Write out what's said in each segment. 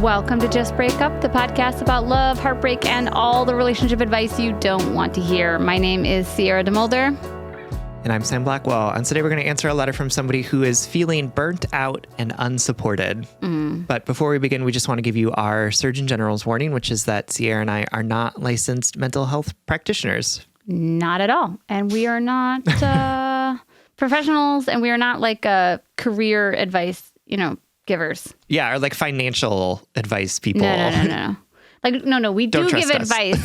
Welcome to Just Break Up, the podcast about love, heartbreak, and all the relationship advice you don't want to hear. My name is Sierra DeMulder. And I'm Sam Blackwell. And today we're going to answer a letter from somebody who is feeling burnt out and unsupported. But before we begin, we just want to give you our Surgeon General's warning, which is that Sierra and I are not licensed mental health practitioners. Not at all. And we are not professionals, and we are not like career advice, givers. Yeah, or like financial advice people. No. No, we do give advice,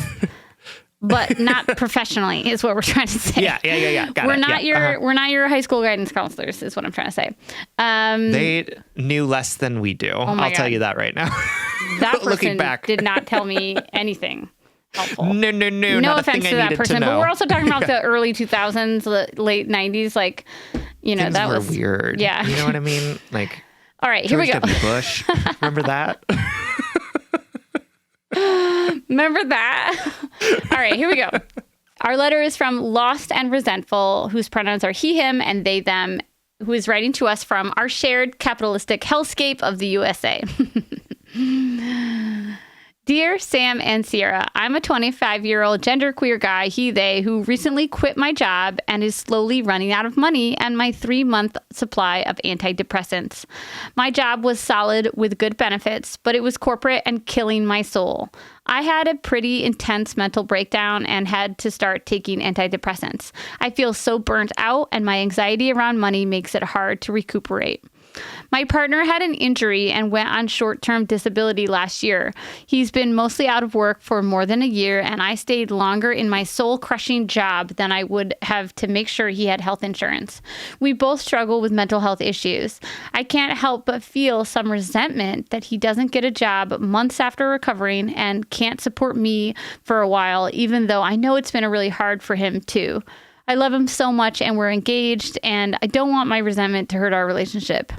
but not professionally is what we're trying to say. Yeah. We're not your high school guidance counselors is what I'm trying to say. They knew less than we do. I'll tell you that right now. That person did not tell me anything helpful. No, no offense to that person, but we're also talking about the early 2000s, late 90s, Things that were was weird. Yeah. You know what I mean? Like, all right, here we go. George W. Bush. Remember that? Remember that? All right, here we go. Our letter is from Lost and Resentful, whose pronouns are he, him, and they, them, who is writing to us from our shared capitalistic hellscape of the USA. Dear Sam and Sierra, I'm a 25-year-old genderqueer guy, he, they, who recently quit my job and is slowly running out of money and my 3-month supply of antidepressants. My job was solid with good benefits, but it was corporate and killing my soul. I had a pretty intense mental breakdown and had to start taking antidepressants. I feel so burnt out, and my anxiety around money makes it hard to recuperate. My partner had an injury and went on short-term disability last year. He's been mostly out of work for more than a year, and I stayed longer in my soul-crushing job than I would have to make sure he had health insurance. We both struggle with mental health issues. I can't help but feel some resentment that he doesn't get a job months after recovering and can't support me for a while, even though I know it's been really hard for him too. I love him so much and we're engaged, and I don't want my resentment to hurt our relationship.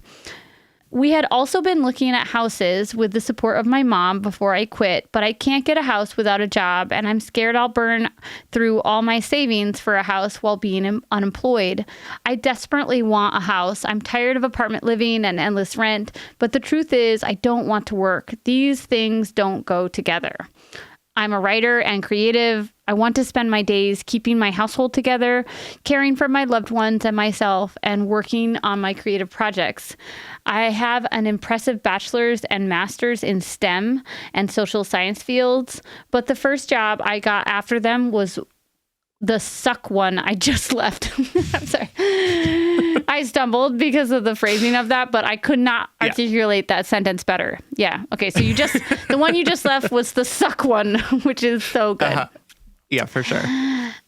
We had also been looking at houses with the support of my mom before I quit, but I can't get a house without a job, and I'm scared I'll burn through all my savings for a house while being unemployed. I desperately want a house. I'm tired of apartment living and endless rent, but the truth is I don't want to work. These things don't go together. I'm a writer and creative. I want to spend my days keeping my household together, caring for my loved ones and myself, and working on my creative projects. I have an impressive bachelor's and master's in STEM and social science fields, but the first job I got after them was the suck one I just left. I'm sorry. I stumbled because of the phrasing of that, but I could not articulate that sentence better. Yeah. Okay. So the one you just left was the suck one, which is so good. Yeah, for sure.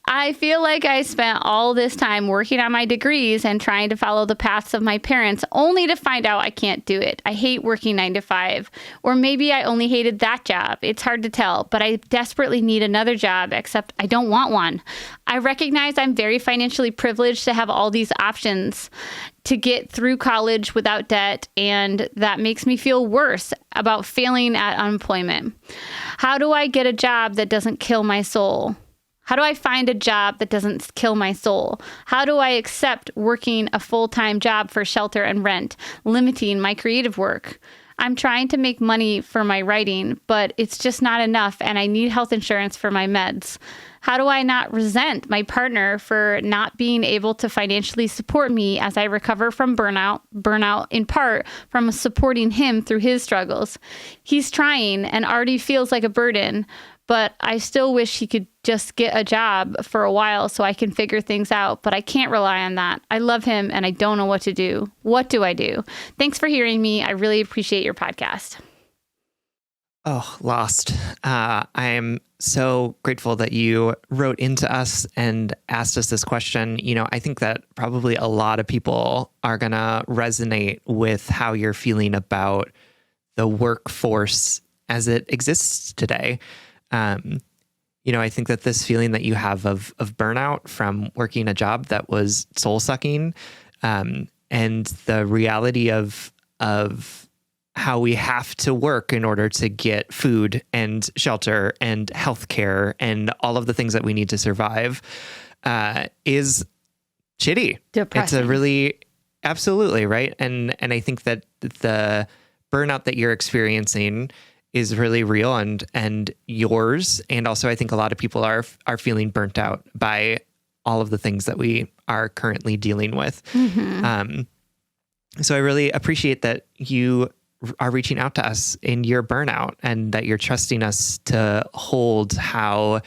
I feel like I spent all this time working on my degrees and trying to follow the paths of my parents, only to find out I can't do it. I hate working 9 to 5, or maybe I only hated that job. It's hard to tell, but I desperately need another job, except I don't want one. I recognize I'm very financially privileged to have all these options to get through college without debt, and that makes me feel worse about failing at unemployment. How do I get a job that doesn't kill my soul? How do I find a job that doesn't kill my soul? How do I accept working a full-time job for shelter and rent, limiting my creative work? I'm trying to make money for my writing, but it's just not enough, and I need health insurance for my meds. How do I not resent my partner for not being able to financially support me as I recover from burnout in part from supporting him through his struggles? He's trying and already feels like a burden, but I still wish he could just get a job for a while so I can figure things out, but I can't rely on that. I love him and I don't know what to do. What do I do? Thanks for hearing me. I really appreciate your podcast. Oh, Lost. I am so grateful that you wrote into us and asked us this question. I think that probably a lot of people are going to resonate with how you're feeling about the workforce as it exists today. I think that this feeling that you have of burnout from working a job that was soul sucking, and the reality of how we have to work in order to get food and shelter and healthcare and all of the things that we need to survive, is shitty. Depressing. It's a really, absolutely right. And I think that the burnout that you're experiencing is really real and yours. And also, I think a lot of people are feeling burnt out by all of the things that we are currently dealing with. So I really appreciate that you are reaching out to us in your burnout and that you're trusting us to hold how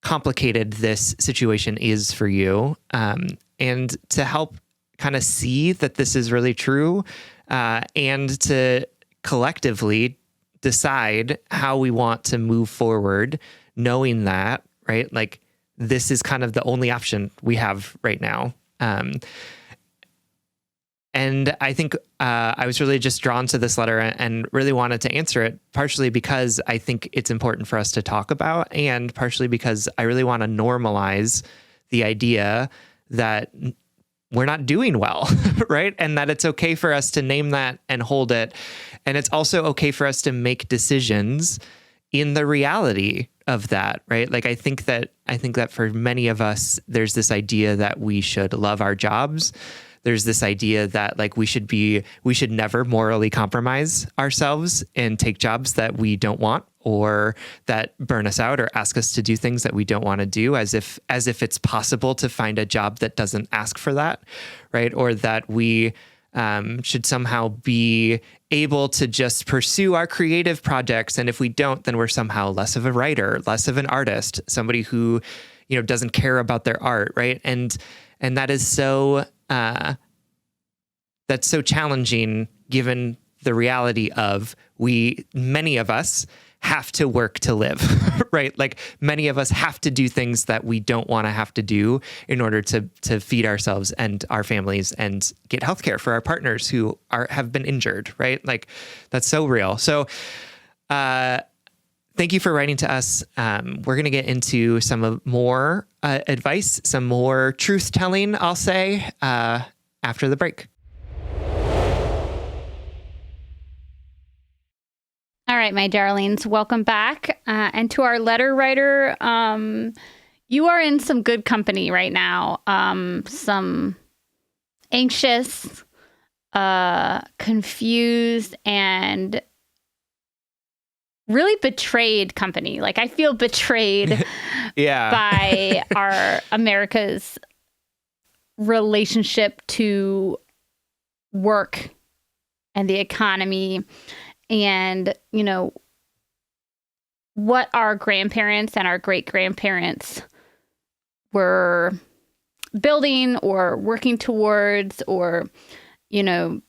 complicated this situation is for you, and to help kind of see that this is really true, and to collectively decide how we want to move forward, knowing that, right? Like, this is kind of the only option we have right now. And I think I was really just drawn to this letter and really wanted to answer it, partially because I think it's important for us to talk about, and partially because I really want to normalize the idea that we're not doing well, right? And that it's okay for us to name that and hold it. And it's also okay for us to make decisions in the reality of that, right? Like, I think that for many of us, there's this idea that we should love our jobs. There's this idea that like we should never morally compromise ourselves and take jobs that we don't want, or that burn us out, or ask us to do things that we don't want to do, as if it's possible to find a job that doesn't ask for that, right? Or that we should somehow be able to just pursue our creative projects, and if we don't, then we're somehow less of a writer, less of an artist, somebody who, doesn't care about their art, right? And that is so that's so challenging, given the reality of many of us have to work to live, right? Like, many of us have to do things that we don't want to have to do in order to feed ourselves and our families and get healthcare for our partners who have been injured, right? Like, that's so real. So, thank you for writing to us. We're going to get into some more advice, some more truth telling, I'll say, after the break. All right, my darlings, welcome back. And to our letter writer, you are in some good company right now. Some anxious, confused, and really betrayed company. Like, I feel betrayed by our America's relationship to work and the economy, and what our grandparents and our great grandparents were building or working towards, or the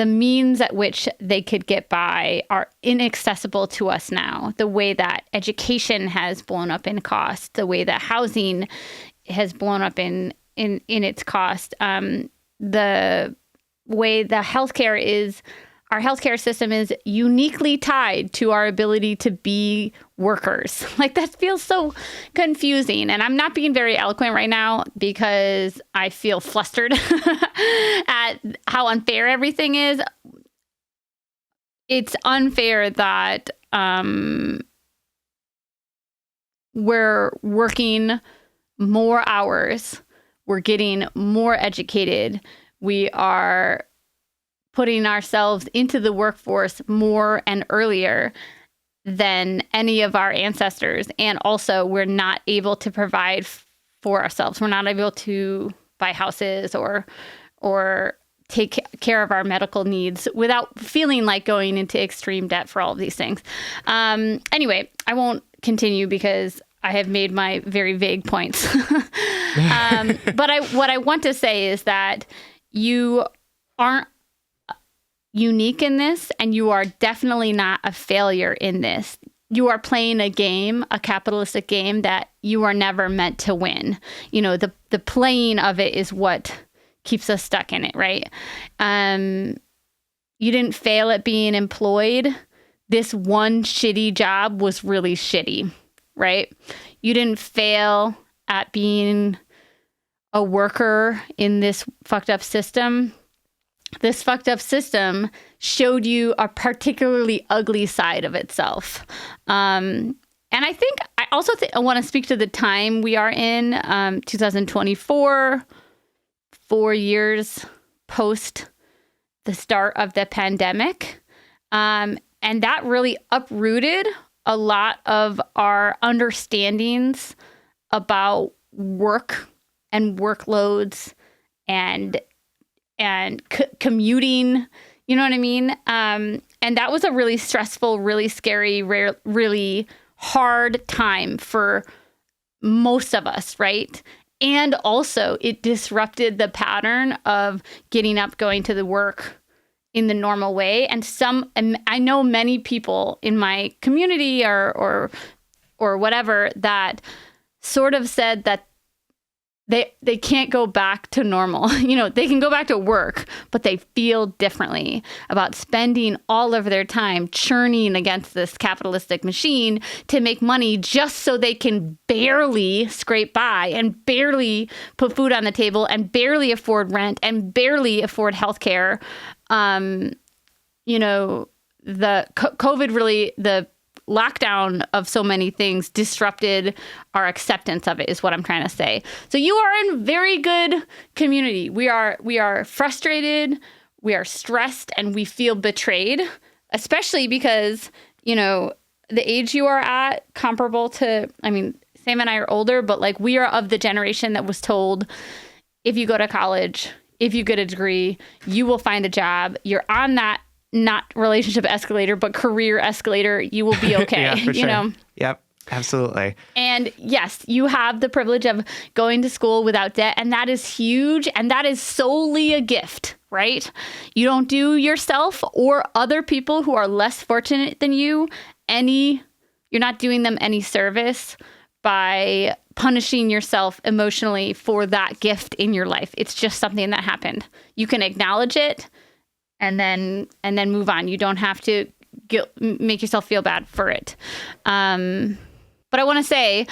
means at which they could get by are inaccessible to us now. The way that education has blown up in cost, the way that housing has blown up in its cost, the way the our healthcare system is uniquely tied to our ability to be workers. Like, that feels so confusing. And I'm not being very eloquent right now because I feel flustered at how unfair everything is. It's unfair that we're working more hours, we're getting more educated, we are putting ourselves into the workforce more and earlier than any of our ancestors. And also, we're not able to provide for ourselves. We're not able to buy houses or take care of our medical needs without feeling like going into extreme debt for all of these things. Anyway, I won't continue because I have made my very vague points. But what I want to say is that you aren't unique in this, and you are definitely not a failure in this. You are playing a game, a capitalistic game that you are never meant to win. The playing of it is what keeps us stuck in it, right? You didn't fail at being employed. This one shitty job was really shitty, right? You didn't fail at being a worker in this fucked up system. This fucked up system showed you a particularly ugly side of itself. And I think I also I want to speak to the time we are in, 2024, 4 years post the start of the pandemic. And that really uprooted a lot of our understandings about work and workloads and commuting, you know what I mean? And that was a really stressful, really scary, really hard time for most of us, right? And also it disrupted the pattern of getting up, going to the work in the normal way. And I know many people in my community or whatever that sort of said that they can't go back to normal. You know, they can go back to work, but they feel differently about spending all of their time churning against this capitalistic machine to make money just so they can barely scrape by and barely put food on the table and barely afford rent and barely afford healthcare. You know, the COVID really, the lockdown of so many things disrupted our acceptance of it, is what I'm trying to say. So you are in very good community. We are frustrated, we are stressed, and we feel betrayed, especially because, you know, the age you are at, comparable to, I mean, Sam and I are older, but like we are of the generation that was told, if you go to college, if you get a degree, you will find a job. You're on that not relationship escalator, but career escalator. You will be okay. Yeah, for you sure. know? Yep, absolutely. And yes, you have the privilege of going to school without debt. And that is huge. And that is solely a gift, right? You don't do yourself or other people who are less fortunate than you you're not doing them any service by punishing yourself emotionally for that gift in your life. It's just something that happened. You can acknowledge it and then move on. You don't have to make yourself feel bad for it. But I want to say,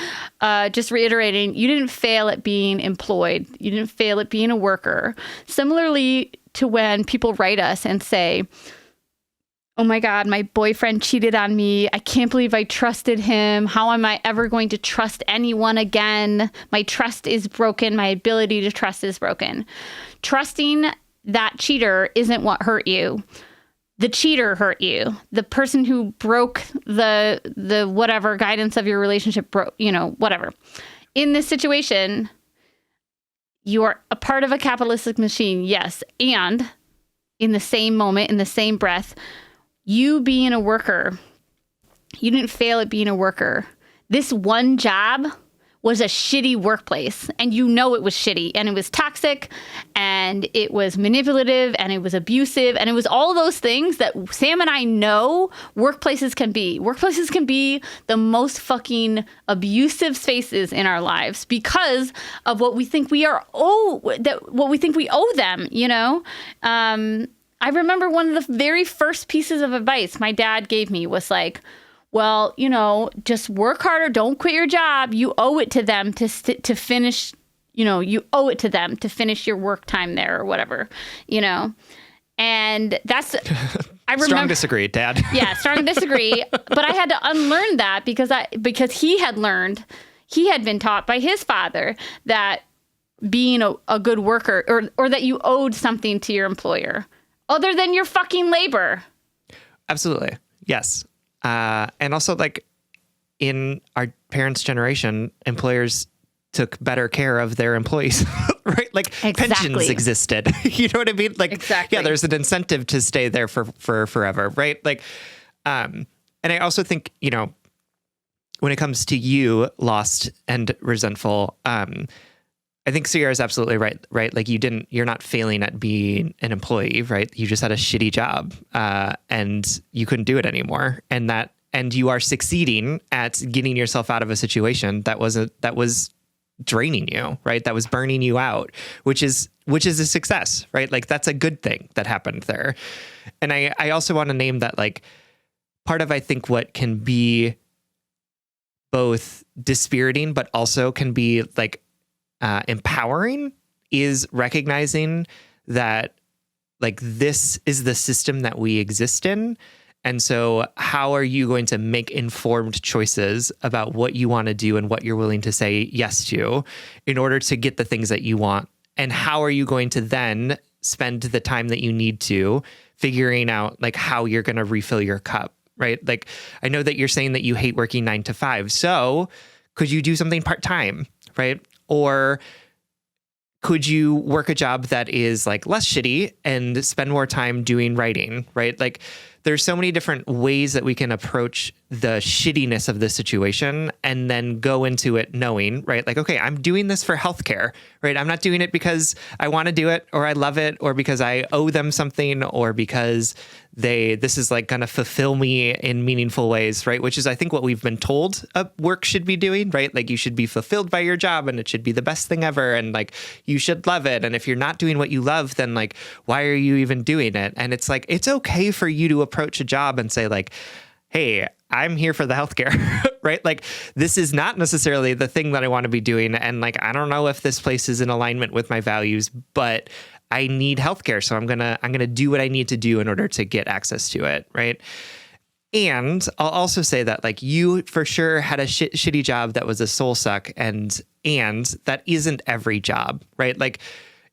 just reiterating, you didn't fail at being employed. You didn't fail at being a worker. Similarly to when people write us and say, oh my God, my boyfriend cheated on me. I can't believe I trusted him. How am I ever going to trust anyone again? My trust is broken. My ability to trust is broken. Trusting that cheater isn't what hurt you. The cheater hurt you. The person who broke the whatever guidance of your relationship broke, you know, whatever. In this situation, you are a part of a capitalistic machine, yes. And in the same moment, in the same breath, you being a worker, you didn't fail at being a worker. This one job was a shitty workplace, and you know it was shitty, and it was toxic, and it was manipulative, and it was abusive, and it was all those things that Sam and I know workplaces can be. Workplaces can be the most fucking abusive spaces in our lives because of what we think we owe them, you know? I remember one of the very first pieces of advice my dad gave me was like, well, you know, just work harder. Don't quit your job. You owe it to them to finish, you know, you owe it to them to finish your work time there or whatever, you know. And that's, I remember. Strong disagree, Dad. Yeah, strong disagree. But I had to unlearn that because he had been taught by his father that being a good worker or that you owed something to your employer other than your fucking labor. Absolutely. Yes. And also, like, in our parents' generation, employers took better care of their employees, right? Like, exactly. Pensions existed. You know what I mean? Like, exactly. Yeah, there's an incentive to stay there for forever, right? Like, and I also think, you know, when it comes to you, lost and resentful, I think Sierra is absolutely right? Like, you're not failing at being an employee, right? You just had a shitty job, and you couldn't do it anymore. And you are succeeding at getting yourself out of a situation that was draining you, right? That was burning you out, which is a success, right? Like, that's a good thing that happened there. And I also want to name that, like, part of, I think, what can be both dispiriting, but also can be like, empowering is recognizing that, like, this is the system that we exist in. And so how are you going to make informed choices about what you want to do and what you're willing to say yes to in order to get the things that you want? And how are you going to then spend the time that you need to figuring out like how you're going to refill your cup, right? Like, I know that you're saying that you hate working 9 to 5. So could you do something part-time, right? Or could you work a job that is like less shitty and spend more time doing writing, right? Like, there's so many different ways that we can approach the shittiness of the situation and then go into it knowing, right? Like, okay, I'm doing this for healthcare, right? I'm not doing it because I want to do it or I love it or because I owe them something or because this is like going to fulfill me in meaningful ways, right? Which is, I think, what we've been told work should be doing, right? Like, you should be fulfilled by your job and it should be the best thing ever. And like, you should love it. And if you're not doing what you love, then like, why are you even doing it? And it's like, it's okay for you to approach a job and say like, hey, I'm here for the healthcare, right? Like, this is not necessarily the thing that I want to be doing. And like, I don't know if this place is in alignment with my values, but I need healthcare. So I'm going to do what I need to do in order to get access to it. Right. And I'll also say that like, you for sure had a shitty job that was a soul suck, and that isn't every job, right? Like,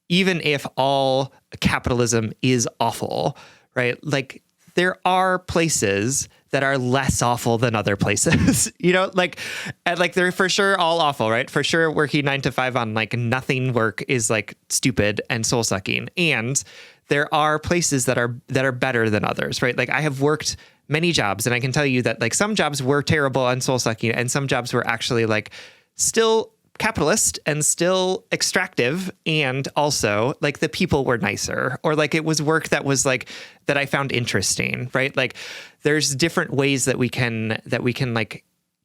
even if all capitalism is awful, right? Like, there are places that are less awful than other places, you know, like, and like, they're for sure all awful, right? For sure, working 9 to 5 on like nothing work is like stupid and soul sucking. And there are places that are better than others, right? Like, I have worked many jobs and I can tell you that like some jobs were terrible and soul sucking and some jobs were actually like still capitalist and still extractive, and also like the people were nicer, or like it was work that was like that I found interesting, right? Like, there's different ways that we can like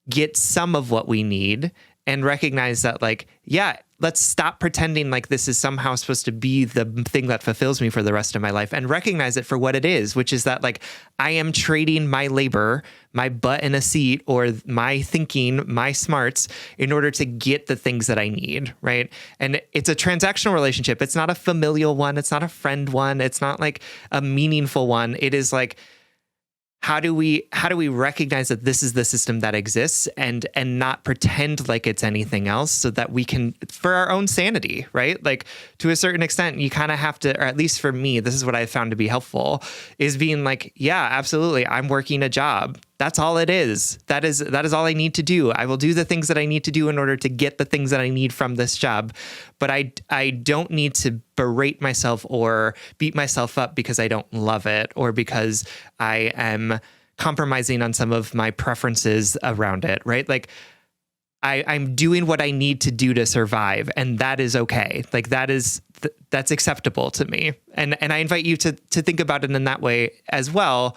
get some of what we need and recognize that like, yeah, let's stop pretending like this is somehow supposed to be the thing that fulfills me for the rest of my life, and recognize it for what it is, which is that like, I am trading my labor, my butt in a seat, or my thinking, my smarts, in order to get the things that I need, right? And it's a transactional relationship. It's not a familial one. It's not a friend one. It's not like a meaningful one. It is like, how do we recognize that this is the system that exists and not pretend like it's anything else, so that we can, for our own sanity, right? Like, to a certain extent, you kind of have to, or at least for me, this is what I found to be helpful, is being like, yeah, absolutely, I'm working a job. That's all it is. That is all I need to do. I will do the things that I need to do in order to get the things that I need from this job. But I don't need to berate myself or beat myself up because I don't love it, or because I am compromising on some of my preferences around it, right? Like, I'm doing what I need to do to survive, and that is okay. Like, that's acceptable to me. And I invite you to think about it in that way as well,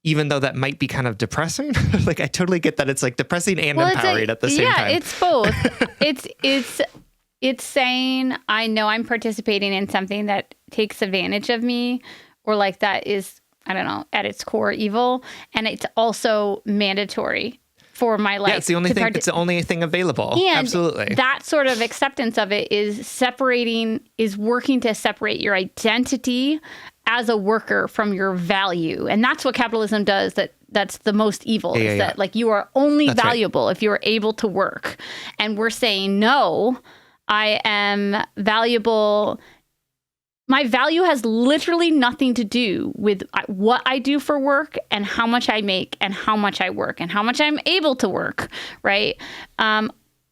even though that might be kind of depressing. Like, I totally get that it's like depressing and empowering at the same time. Yeah, it's both. It's saying, I know I'm participating in something that takes advantage of me, or like that is, I don't know, at its core evil. And it's also mandatory for my life. Yeah, it's the only thing. It's the only thing available. And absolutely. That sort of acceptance of it is working to separate your identity as a worker from your value. And that's what capitalism does. That's the most evil, that like, you are only valuable if you are able to work. And we're saying, no, I am valuable. My value has literally nothing to do with what I do for work and how much I make and how much I work and how much I'm able to work, right?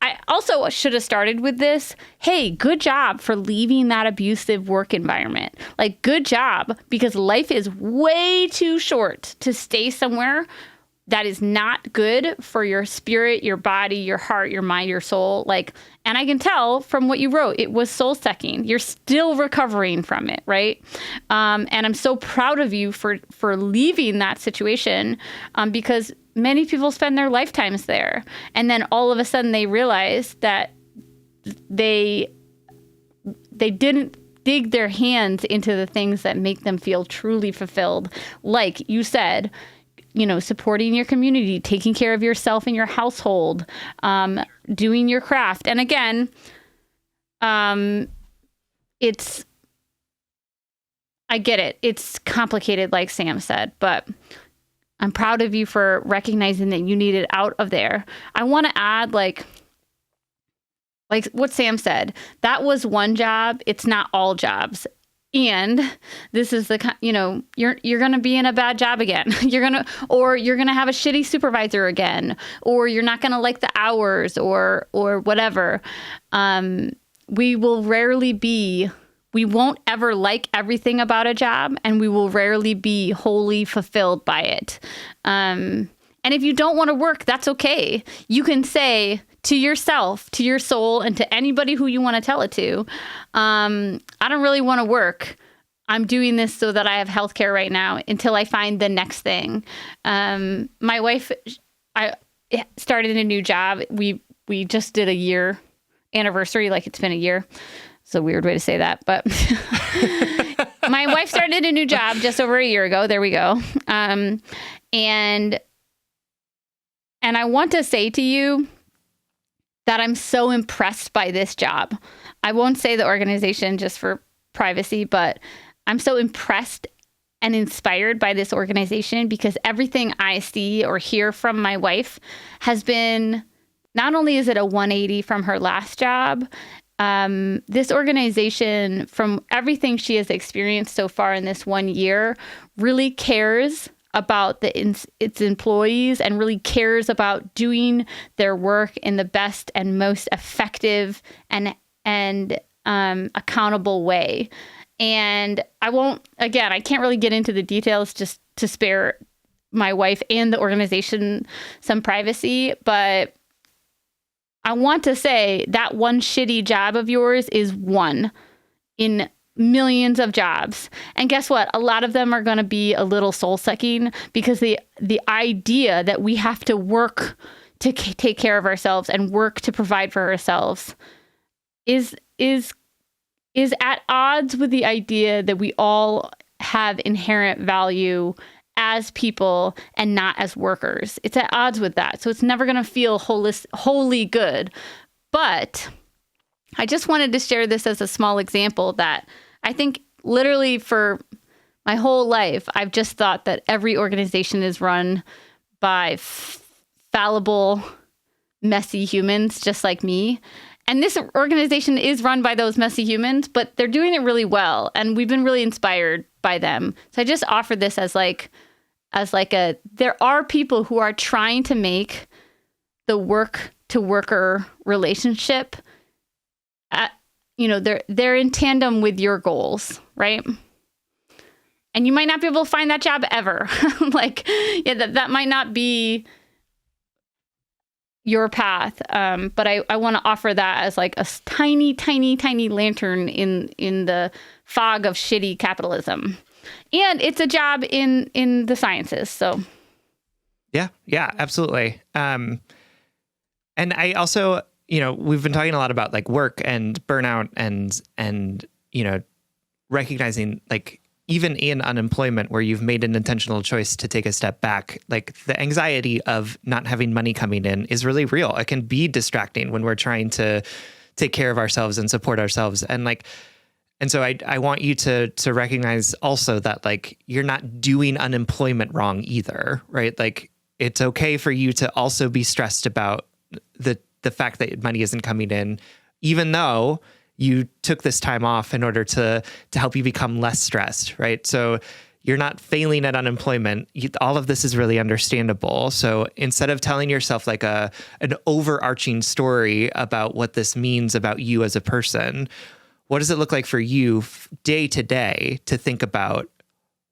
I also should have started with this. Hey, good job for leaving that abusive work environment. Like, good job, because life is way too short to stay somewhere that is not good for your spirit, your body, your heart, your mind, your soul. Like, and I can tell from what you wrote, it was soul sucking. You're still recovering from it, right? And I'm so proud of you for leaving that situation, because many people spend their lifetimes there. And then all of a sudden they realize that they didn't dig their hands into the things that make them feel truly fulfilled. Like you said, you know, supporting your community, taking care of yourself and your household, doing your craft. And again, I get it. It's complicated, like Sam said, but I'm proud of you for recognizing that you needed out of there. I want to add, like what Sam said, that was one job. It's not all jobs. and this is you're going to be in a bad job again. You're going to have a shitty supervisor again, or you're not going to like the hours or whatever. We won't ever like everything about a job, and we will rarely be wholly fulfilled by it. And if you don't want to work, that's okay. You can say to yourself, to your soul, and to anybody who you want to tell it to, I don't really want to work. I'm doing this so that I have healthcare right now until I find the next thing. My wife, I started a new job. We just did a year anniversary, like it's been a year. It's a weird way to say that, but my wife started a new job just over a year ago. There we go. And I want to say to you that I'm so impressed by this job. I won't say the organization just for privacy, but I'm so impressed and inspired by this organization because everything I see or hear from my wife has been, not only is it a 180 from her last job, this organization, from everything she has experienced so far in this 1 year, really cares about its employees and really cares about doing their work in the best and most effective and accountable way. And I can't really get into the details just to spare my wife and the organization some privacy, but I want to say that one shitty job of yours is one in millions of jobs. And guess what? A lot of them are going to be a little soul-sucking because the idea that we have to work to take care of ourselves and work to provide for ourselves is at odds with the idea that we all have inherent value as people and not as workers. It's at odds with that. So it's never going to feel wholly good. But I just wanted to share this as a small example that I think literally for my whole life, I've just thought that every organization is run by fallible, messy humans just like me. And this organization is run by those messy humans, but they're doing it really well. And we've been really inspired by them. So I just offer this as there are people who are trying to make the work to worker relationship they're in tandem with your goals, right? And you might not be able to find that job ever. That might not be your path. But I want to offer that as like a tiny, tiny, tiny lantern in the fog of shitty capitalism. And it's a job in the sciences. So. Yeah, absolutely. And I also, we've been talking a lot about like work and burnout and recognizing like even in unemployment where you've made an intentional choice to take a step back, like the anxiety of not having money coming in is really real. It can be distracting when we're trying to take care of ourselves and support ourselves. And so I want you to recognize also that like you're not doing unemployment wrong either, right? Like it's okay for you to also be stressed about the fact that money isn't coming in, even though you took this time off in order to help you become less stressed, right? So you're not failing at unemployment. All of this is really understandable. So instead of telling yourself like an overarching story about what this means about you as a person, what does it look like for you day to day to think about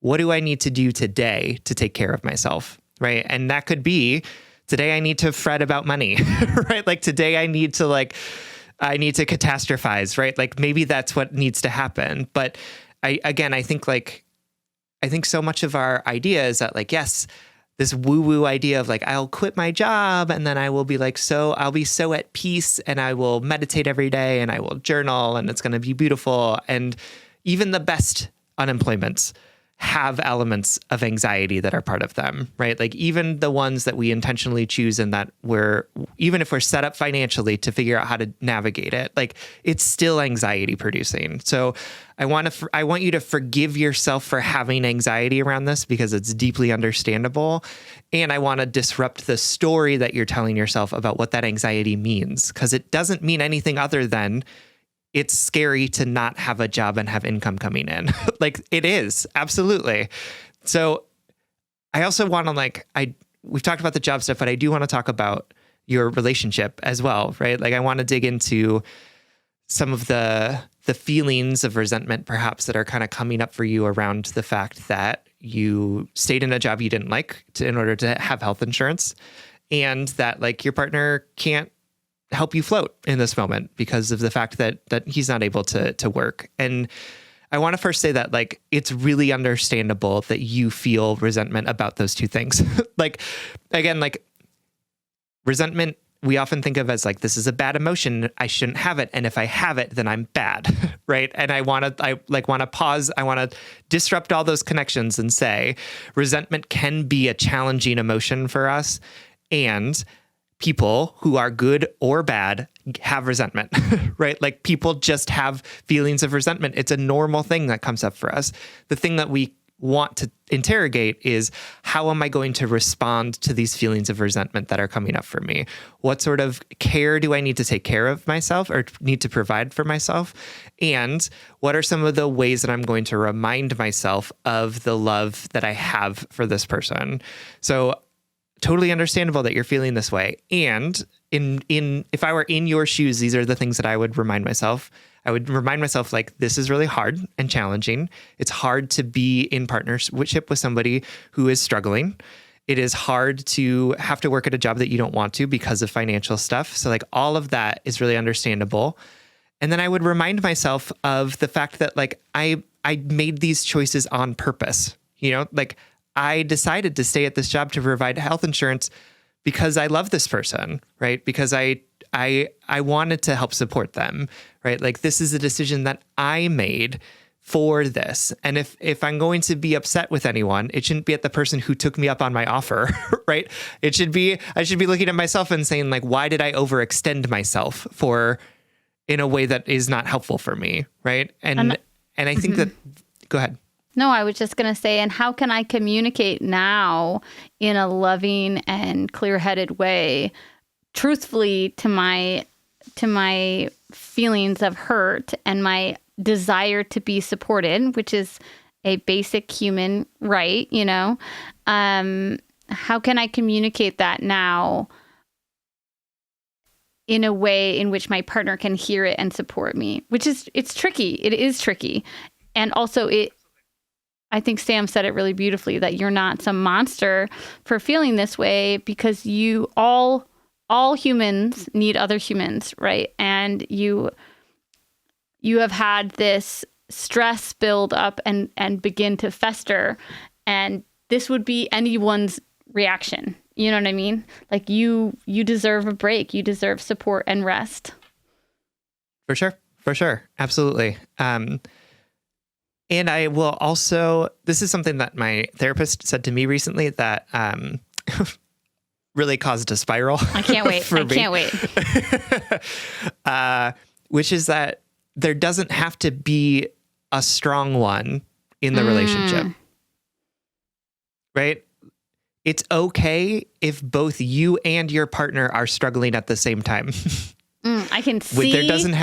what do I need to do today to take care of myself, right? And that could be today I need to fret about money, right? Like today I need to catastrophize, right? Like maybe that's what needs to happen. But I think so much of our idea is that like, yes, this woo-woo idea of like, I'll quit my job and then I will be like, I'll be so at peace and I will meditate every day and I will journal and it's going to be beautiful. And even the best unemployments have elements of anxiety that are part of them, right? Like even the ones that we intentionally choose and that even if we're set up financially to figure out how to navigate it, like it's still anxiety producing. So I want you to forgive yourself for having anxiety around this because it's deeply understandable. And I want to disrupt the story that you're telling yourself about what that anxiety means, because it doesn't mean anything other than it's scary to not have a job and have income coming in. Like it is, absolutely. So I also want to we've talked about the job stuff, but I do want to talk about your relationship as well, right? Like I want to dig into some of the feelings of resentment perhaps that are kind of coming up for you around the fact that you stayed in a job you didn't like in order to have health insurance, and that like your partner can't help you float in this moment because of the fact that he's not able to work. And I want to first say that like it's really understandable that you feel resentment about those two things. Like again, like resentment we often think of as like, this is a bad emotion. I shouldn't have it. And if I have it, then I'm bad. Right. And I want to pause. I want to disrupt all those connections and say resentment can be a challenging emotion for us. And people who are good or bad have resentment, right? Like people just have feelings of resentment. It's a normal thing that comes up for us. The thing that we want to interrogate is, how am I going to respond to these feelings of resentment that are coming up for me? What sort of care do I need to take care of myself or need to provide for myself? And what are some of the ways that I'm going to remind myself of the love that I have for this person? So totally understandable that you're feeling this way. And if I were in your shoes, these are the things that I would remind myself. I would remind myself, like, this is really hard and challenging. It's hard to be in partnership with somebody who is struggling. It is hard to have to work at a job that you don't want to because of financial stuff. So like all of that is really understandable. And then I would remind myself of the fact that like I made these choices on purpose. You know, like I decided to stay at this job to provide health insurance because I love this person, right? Because I wanted to help support them, right? Like this is a decision that I made for this. And if I'm going to be upset with anyone, it shouldn't be at the person who took me up on my offer, right? I should be looking at myself and saying like, why did I overextend myself in a way that is not helpful for me, right? And I think that, go ahead. No, I was just going to say, and how can I communicate now in a loving and clear-headed way, truthfully to my feelings of hurt and my desire to be supported, which is a basic human right, you know? How can I communicate that now in a way in which my partner can hear it and support me? It's tricky. It is tricky. And also I think Sam said it really beautifully, that you're not some monster for feeling this way, because all humans need other humans, right? And you have had this stress build up and begin to fester, and this would be anyone's reaction. You know what I mean? Like you deserve a break. You deserve support and rest. For sure. Absolutely. And I will also, this is something that my therapist said to me recently that really caused a spiral. I can't wait. Which is that there doesn't have to be a strong one in the relationship. Right? It's okay if both you and your partner are struggling at the same time. I can see there doesn't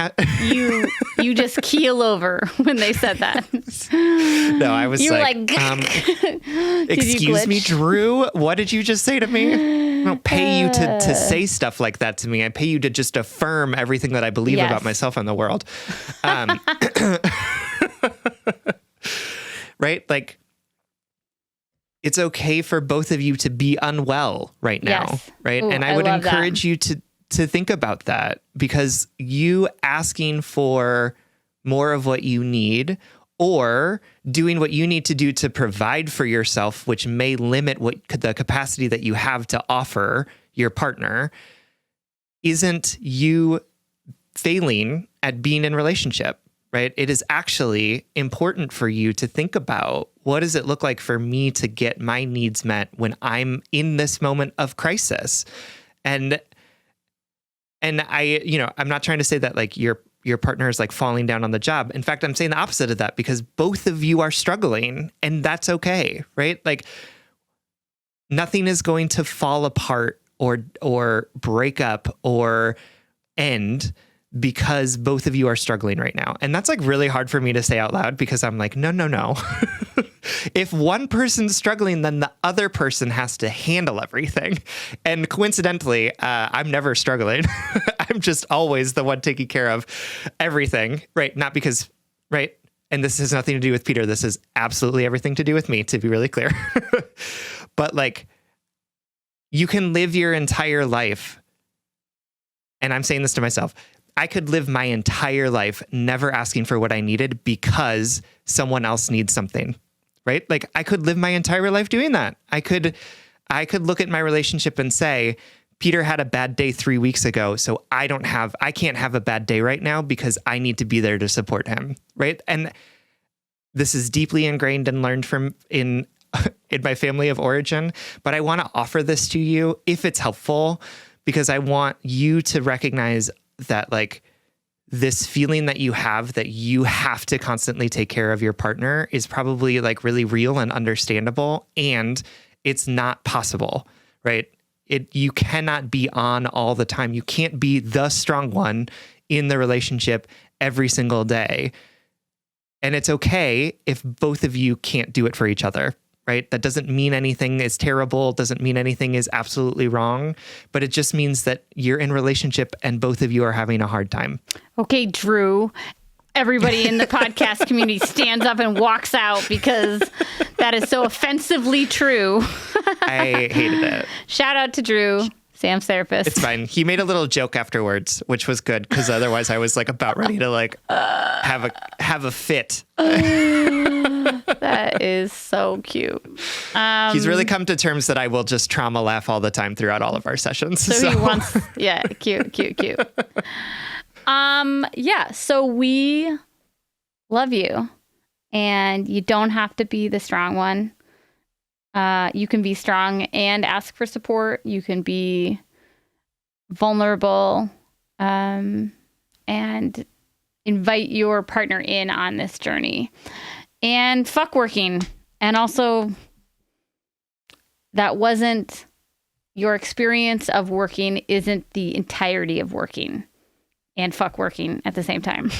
you just keel over when they said that. No, I was excuse me, Drew, what did you just say to me? I don't pay you to say stuff like that to me. I pay you to just affirm everything that I believe about myself and the world. Right? Like, it's okay for both of you to be unwell right now, right? Ooh, and I would encourage that. you to think about that, because you asking for more of what you need or doing what you need to do to provide for yourself, which may limit the capacity that you have to offer your partner, isn't you failing at being in relationship, right? It is actually important for you to think about, what does it look like for me to get my needs met when I'm in this moment of crisis? And I'm not trying to say that like your partner is like falling down on the job. In fact, I'm saying the opposite of that, because both of you are struggling, and that's okay, right? Like nothing is going to fall apart or break up or end because both of you are struggling right now. And that's like really hard for me to say out loud because I'm like, no. If one person's struggling, then the other person has to handle everything. And coincidentally, I'm never struggling. I'm just always the one taking care of everything, right? Not because, right? And this has nothing to do with Peter. This is absolutely everything to do with me, to be really clear. But like, you can live your entire life. And I'm saying this to myself. I could live my entire life never asking for what I needed because someone else needs something, right? Like I could live my entire life doing that. I could look at my relationship and say, Peter had a bad day 3 weeks ago, so I can't have a bad day right now because I need to be there to support him, right? And this is deeply ingrained and learned from in my family of origin, but I want to offer this to you if it's helpful because I want you to recognize that like this feeling that you have to constantly take care of your partner is probably like really real and understandable, and it's not possible, right? You cannot be on all the time. You can't be the strong one in the relationship every single day. And it's okay if both of you can't do it for each other, right? That doesn't mean anything is terrible, doesn't mean anything is absolutely wrong, but it just means that you're in a relationship and both of you are having a hard time. Okay, Drew. Everybody in the podcast community stands up and walks out because that is so offensively true. I hated it. Shout out to Drew, Sam's therapist. It's fine. He made a little joke afterwards, which was good because otherwise I was like about ready to like have a fit. That is so cute. He's really come to terms that I will just trauma laugh all the time throughout all of our sessions. So he wants, yeah, cute. Yeah, so we love you and you don't have to be the strong one. You can be strong and ask for support. You can be vulnerable, and invite your partner in on this journey. And fuck working. And also, that wasn't your experience of working isn't the entirety of working. And fuck working at the same time.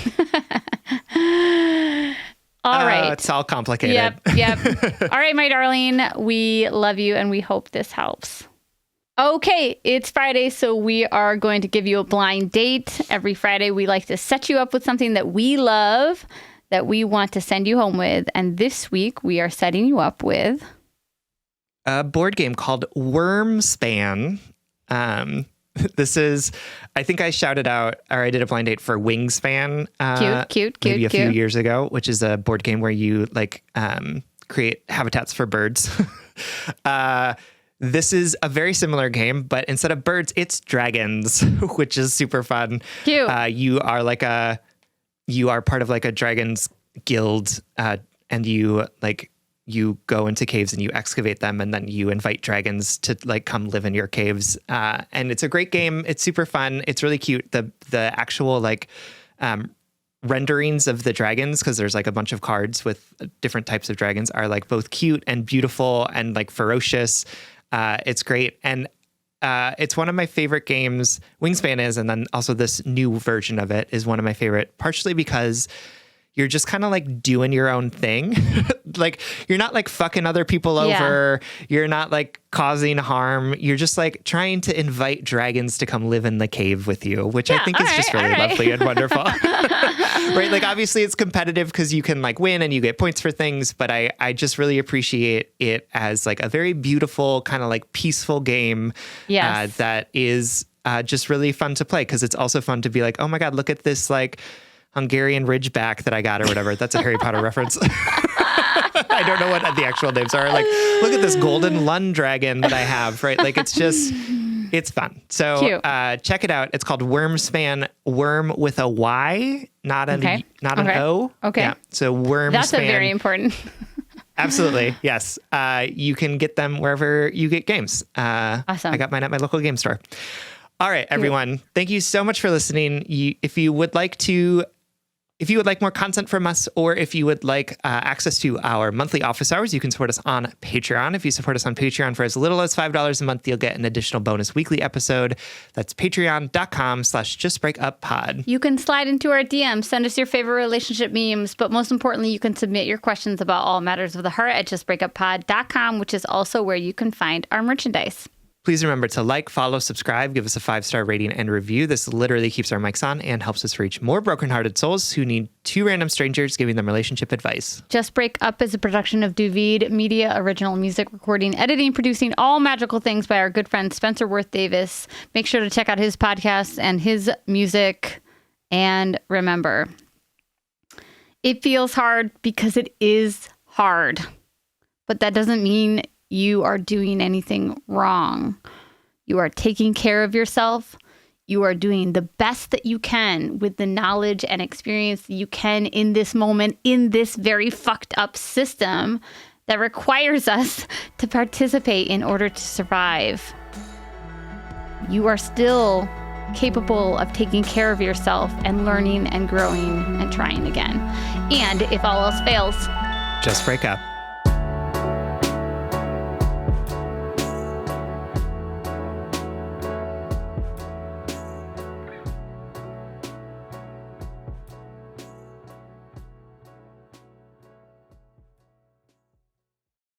All right. It's all complicated. Yep. All right, my darling. We love you and we hope this helps. Okay, it's Friday, so we are going to give you a blind date. Every Friday, we like to set you up with something that we love, that we want to send you home with. And this week, we are setting you up with a board game called Wormspan. This is, I think I shouted out, or I did a blind date for Wingspan. Cute. Maybe a few years ago, which is a board game where you like create habitats for birds. This is a very similar game, but instead of birds, it's dragons, which is super fun. Cute. You are part of like a dragons guild, and you go into caves and you excavate them, and then you invite dragons to like come live in your caves. And it's a great game. It's super fun. It's really cute. The actual like renderings of the dragons, because there's like a bunch of cards with different types of dragons, are like both cute and beautiful and like ferocious. It's great. And it's one of my favorite games. Wingspan is, and then also this new version of it is one of my favorite, partially because you're just kind of like doing your own thing. Like you're not like fucking other people over. You're not like causing harm. You're just like trying to invite dragons to come live in the cave with you, which I think is just really lovely and wonderful. Right? Like obviously it's competitive because you can like win and you get points for things, but I just really appreciate it as like a very beautiful kind of like peaceful game that is just really fun to play, because it's also fun to be like, oh my God, look at this like Hungarian Ridgeback that I got or whatever. That's a Harry Potter reference. I don't know what the actual names are. Like, look at this golden Lund dragon that I have, right? Like, it's fun. So check it out. It's called Wormspan, worm with a Y, not an O. Okay. Yeah. So Wormspan. That's a very important. Absolutely. Yes. You can get them wherever you get games. Awesome. I got mine at my local game store. All right, everyone. Thank you so much for listening. If you would like to If you would like more content from us, or if you would like access to our monthly office hours, you can support us on Patreon. If you support us on Patreon for as little as $5 a month, you'll get an additional bonus weekly episode. That's patreon.com/justbreakuppod. You can slide into our DMs, send us your favorite relationship memes, but most importantly, you can submit your questions about all matters of the heart at justbreakuppod.com, which is also where you can find our merchandise. Please remember to like, follow, subscribe, give us a 5-star rating and review. This literally keeps our mics on and helps us reach more brokenhearted souls who need two random strangers giving them relationship advice. Just Break Up is a production of Duvid Media, original music recording, editing, producing, all magical things by our good friend Spencer Worth Davis. Make sure to check out his podcast and his music. And remember, it feels hard because it is hard, but that doesn't mean you are doing anything wrong. You are taking care of yourself. You are doing the best that you can with the knowledge and experience that you can in this moment, in this very fucked up system that requires us to participate in order to survive. You are still capable of taking care of yourself and learning and growing and trying again. And if all else fails, just break up.